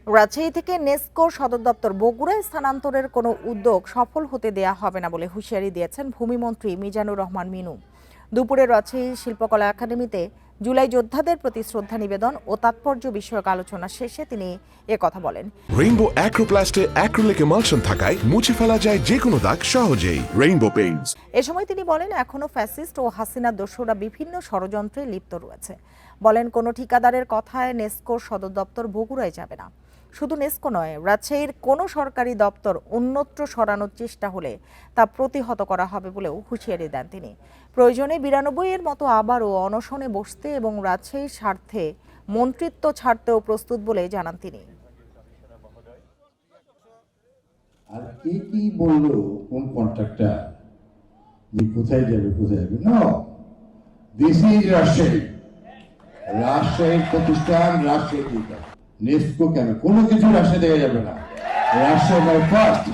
রাজশাহী থেকে নেসকোর সদর দপ্তর বগুড়ায় স্থানান্তরের কোনো উদ্যোগ সফল হতে দেয়া হবে না বলে হুঁশিয়ারি দিয়েছেন ভূমিমন্ত্রী মিজানুর রহমান মিনু। দুপুরে রাজশাহী শিল্পকলা একাডেমিতে জুলাই যোদ্ধাদের প্রতি শ্রদ্ধা নিবেদন ও তাৎপর্য বিষয়ক আলোচনা শেষে তিনি কথা বলেন। রেইনবো অ্যাক্রোপ্লাস্টে অ্যাক্রিলিক এমালশন থাকায় মুছে ফেলা যায় যে কোনো দাগ সহজেই। Rainbow Paints. এ সময় তিনি বলেন, এখনো ফ্যাসিস্ট ও হাসিনা দস্যুরা বিভিন্ন ষড়যন্ত্রে লিপ্ত রয়েছে। বলেন, কোনো ঠিকাদারের কথায় নেসকোর সদর দপ্তর বগুড়ায় যাবে না। শুধু নেসকো নয়, রাজশাহীর কোনো সরকারি দপ্তর অন্যত্র সরানোর চেষ্টা হলে তা প্রতিহত করা হবে বলেও হুঁশিয়ারি দেন তিনি। প্রয়োজনে 92-এর মতো আবারও অনশনে বসতে এবং রাজশাহীর স্বার্থে মন্ত্রিত্ব ছাড়তেও প্রস্তুত বলে জানান তিনি। আর কে কি বললো কোন কন্ট্রাক্টর যে কোথায় যাবে না, দিস ইজ রাজশাহী, রাজশাহীর প্রতিষ্ঠান, রাজশাহী নেসকো কেন কোনো কিছু রাজশাহী দেওয়া যাবে না। রাজশাহী ফার্স্ট।